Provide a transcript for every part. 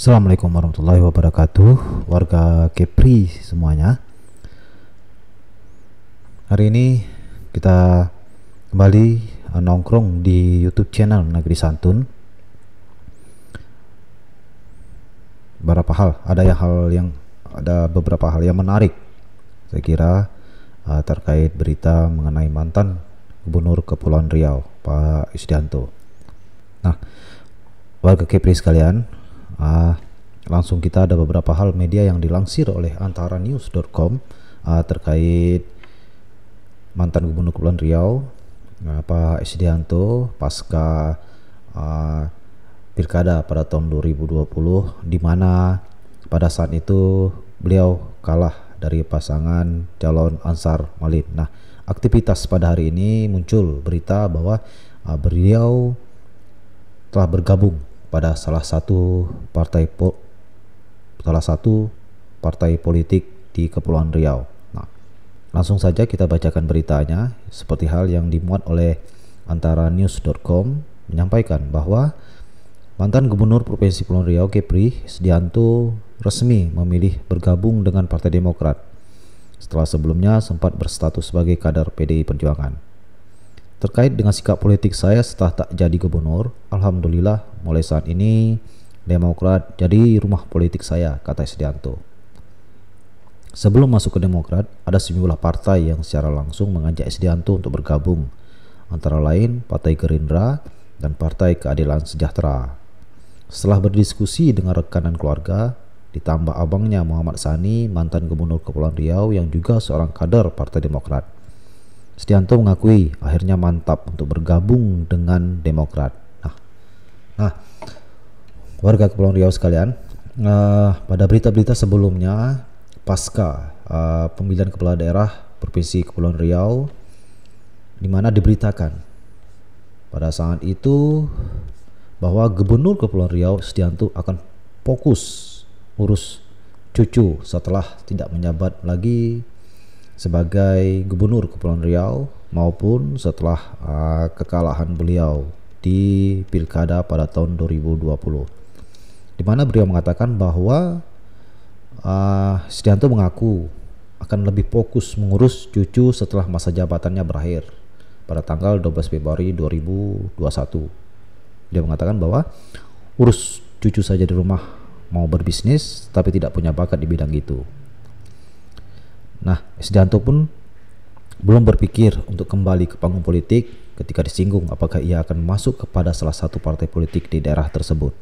Assalamualaikum warahmatullahi wabarakatuh, warga Kepri semuanya. Hari ini kita kembali nongkrong di YouTube channel Negeri Santun. Ada beberapa hal yang menarik, saya kira, terkait berita mengenai mantan Gubernur Kepulauan Riau, Pak Isdianto. Nah, warga Kepri sekalian, langsung kita ada beberapa hal media yang dilansir oleh antaranews.com terkait mantan Gubernur Kepulauan Riau, Pak Isdianto, pasca pilkada pada tahun 2020, di mana pada saat itu beliau kalah dari pasangan calon Ansar Malit. Nah, aktivitas pada hari ini muncul berita bahwa beliau telah bergabung pada salah satu partai politik di Kepulauan Riau. Nah, langsung saja kita bacakan beritanya. Seperti hal yang dimuat oleh antaranews.com menyampaikan bahwa mantan Gubernur Provinsi Kepulauan Riau Kepri Isdianto resmi memilih bergabung dengan Partai Demokrat setelah sebelumnya sempat berstatus sebagai kader PDI Perjuangan. Terkait dengan sikap politik saya setelah tak jadi gubernur, alhamdulillah mulai saat ini Demokrat jadi rumah politik saya, kata Isdianto. Sebelum masuk ke Demokrat, ada sejumlah partai yang secara langsung mengajak Isdianto untuk bergabung, antara lain Partai Gerindra dan Partai Keadilan Sejahtera. Setelah berdiskusi dengan rekan dan keluarga, ditambah abangnya Muhammad Sani, mantan Gubernur Kepulauan Riau yang juga seorang kader Partai Demokrat, Isdianto mengakui akhirnya mantap untuk bergabung dengan Demokrat. Nah, warga Kepulauan Riau sekalian, pada berita-berita sebelumnya pasca pemilihan kepala daerah Provinsi Kepulauan Riau, di mana diberitakan pada saat itu bahwa Gubernur Kepulauan Riau Isdianto akan fokus urus cucu setelah tidak menjabat lagi sebagai Gubernur Kepulauan Riau maupun setelah kekalahan beliau di pilkada pada tahun 2020, di mana beliau mengatakan bahwa Isdianto mengaku akan lebih fokus mengurus cucu setelah masa jabatannya berakhir pada tanggal 12 Februari 2021. Dia mengatakan bahwa urus cucu saja di rumah, mau berbisnis tapi tidak punya bakat di bidang itu. Nah, Isdianto pun belum berpikir untuk kembali ke panggung politik ketika disinggung apakah ia akan masuk kepada salah satu partai politik di daerah tersebut.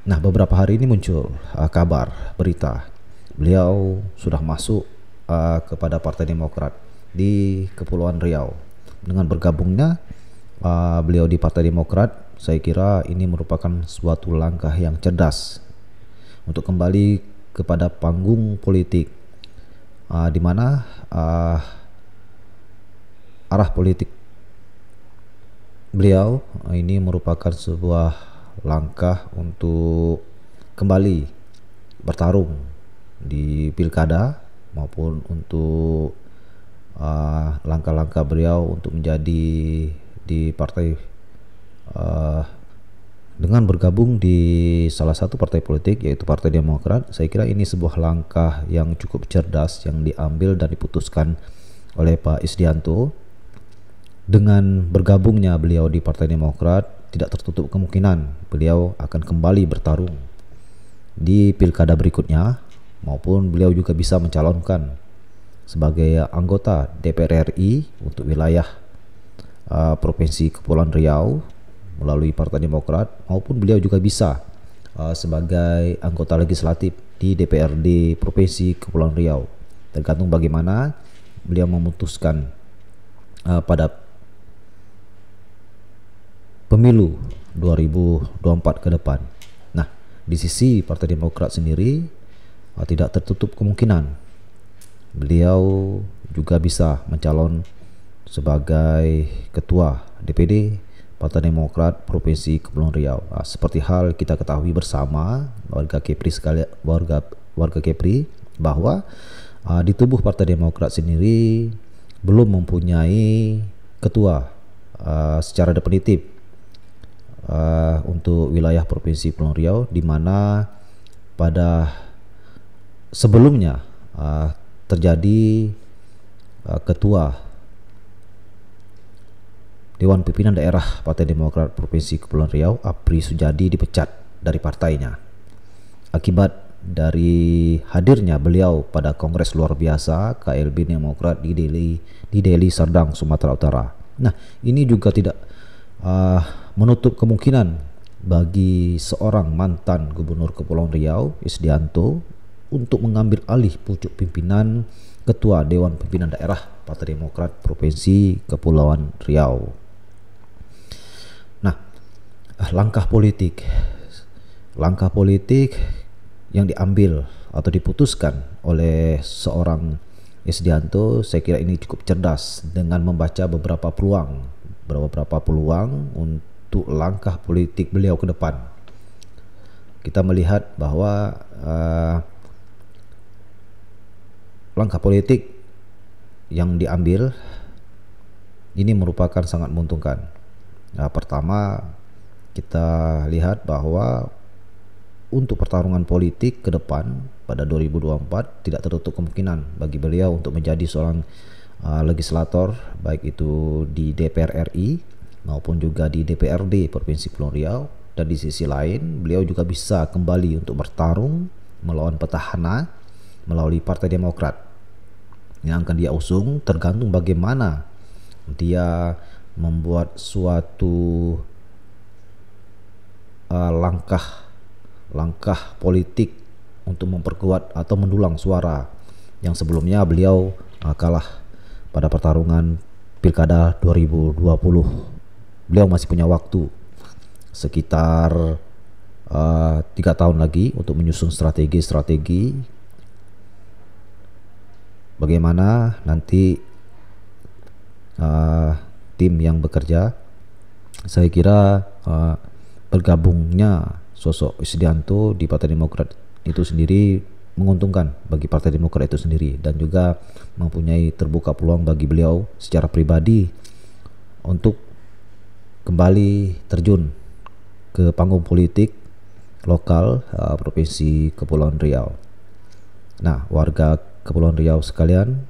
Nah, beberapa hari ini muncul kabar berita beliau sudah masuk kepada Partai Demokrat di Kepulauan Riau. Dengan bergabungnya beliau di Partai Demokrat, saya kira ini merupakan suatu langkah yang cerdas untuk kembali kepada panggung politik, di mana arah politik beliau ini merupakan sebuah langkah untuk kembali bertarung di pilkada maupun untuk langkah-langkah beliau untuk menjadi di partai dengan bergabung di salah satu partai politik yaitu Partai Demokrat. Saya kira ini sebuah langkah yang cukup cerdas yang diambil dan diputuskan oleh Pak Isdianto. Dengan bergabungnya beliau di Partai Demokrat, tidak tertutup kemungkinan beliau akan kembali bertarung di pilkada berikutnya, maupun beliau juga bisa mencalonkan sebagai anggota DPR RI untuk wilayah Provinsi Kepulauan Riau melalui Partai Demokrat, maupun beliau juga bisa sebagai anggota legislatif di DPRD Provinsi Kepulauan Riau, tergantung bagaimana beliau memutuskan pada pemilu 2024 ke depan. Nah, di sisi Partai Demokrat sendiri tidak tertutup kemungkinan beliau juga bisa mencalon sebagai ketua DPD Partai Demokrat Provinsi Kepulauan Riau. Seperti hal kita ketahui bersama warga Kepri sekalian, warga Kepri, bahwa di tubuh Partai Demokrat sendiri belum mempunyai ketua secara definitif untuk wilayah Provinsi Kepulauan Riau, di mana pada sebelumnya terjadi Ketua Dewan Pimpinan Daerah Partai Demokrat Provinsi Kepulauan Riau, Apri Sujadi, dipecat dari partainya akibat dari hadirnya beliau pada Kongres Luar Biasa KLB Demokrat di Deli Serdang, Sumatera Utara. Nah, ini juga tidak menutup kemungkinan bagi seorang mantan Gubernur Kepulauan Riau, Isdianto, untuk mengambil alih pucuk pimpinan Ketua Dewan Pimpinan Daerah Partai Demokrat Provinsi Kepulauan Riau. Nah, langkah politik yang diambil atau diputuskan oleh seorang Isdianto, saya kira ini cukup cerdas dengan membaca beberapa peluang untuk langkah politik beliau ke depan. Kita melihat bahwa langkah politik yang diambil ini merupakan sangat menguntungkan. Nah, pertama, kita lihat bahwa untuk pertarungan politik ke depan pada 2024 tidak tertutup kemungkinan bagi beliau untuk menjadi seorang legislator, baik itu di DPR RI maupun juga di DPRD Provinsi Kepulauan Riau. Dan di sisi lain, beliau juga bisa kembali untuk bertarung melawan petahana melalui Partai Demokrat yang akan dia usung, tergantung bagaimana dia membuat suatu langkah politik untuk memperkuat atau mendulang suara yang sebelumnya beliau kalah pada pertarungan Pilkada 2020. Beliau masih punya waktu sekitar 3 tahun lagi untuk menyusun strategi bagaimana nanti tim yang bekerja. Saya kira bergabungnya sosok Isdianto di Partai Demokrat itu sendiri menguntungkan bagi Partai Demokrat itu sendiri, dan juga mempunyai terbuka peluang bagi beliau secara pribadi untuk kembali terjun ke panggung politik lokal Provinsi Kepulauan Riau. Nah, warga Kepulauan Riau sekalian,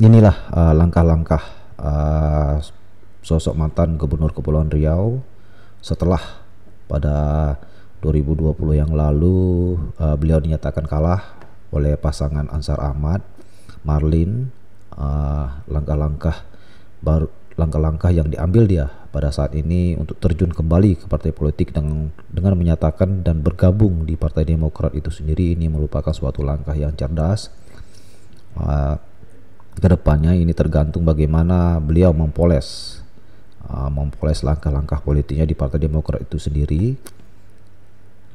inilah langkah-langkah sosok mantan Gubernur Kepulauan Riau setelah pada 2020 yang lalu beliau dinyatakan kalah oleh pasangan Ansar Ahmad Marlin. Langkah-langkah yang diambil dia pada saat ini untuk terjun kembali ke partai politik dengan menyatakan dan bergabung di Partai Demokrat itu sendiri, ini merupakan suatu langkah yang cerdas. Kedepannya ini tergantung bagaimana beliau mempoles langkah-langkah politiknya di Partai Demokrat itu sendiri.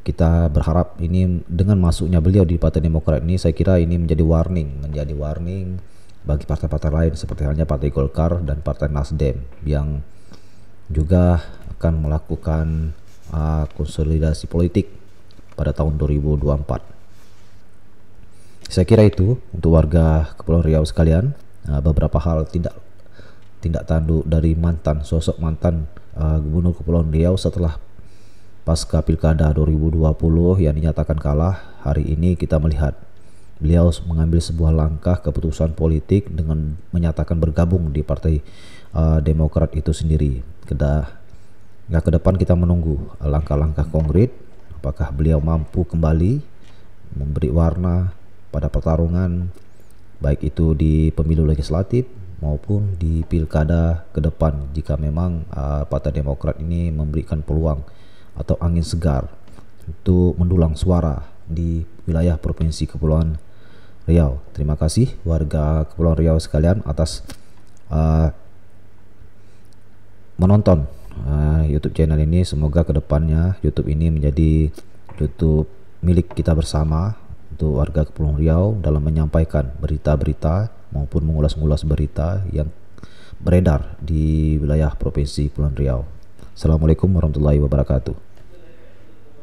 Kita berharap ini dengan masuknya beliau di Partai Demokrat ini, saya kira ini menjadi warning bagi partai-partai lain seperti halnya Partai Golkar dan Partai Nasdem yang juga akan melakukan konsolidasi politik pada tahun 2024. Saya kira itu untuk warga Kepulauan Riau sekalian, beberapa hal tindak tanduk dari sosok mantan Gubernur Kepulauan Riau setelah pasca Pilkada 2020 yang dinyatakan kalah. Hari ini kita melihat beliau mengambil sebuah langkah keputusan politik dengan menyatakan bergabung di Partai Demokrat itu sendiri. Ke depan kita menunggu langkah-langkah konkret, apakah beliau mampu kembali memberi warna pada pertarungan baik itu di pemilu legislatif maupun di pilkada ke depan, jika memang Partai Demokrat ini memberikan peluang atau angin segar untuk mendulang suara di wilayah Provinsi Kepulauan Riau. Terima kasih warga Kepulauan Riau sekalian atas menonton YouTube channel ini. Semoga kedepannya YouTube ini menjadi YouTube milik kita bersama untuk warga Kepulauan Riau dalam menyampaikan berita-berita maupun mengulas-ngulas berita yang beredar di wilayah Provinsi Kepulauan Riau. Assalamualaikum warahmatullahi wabarakatuh.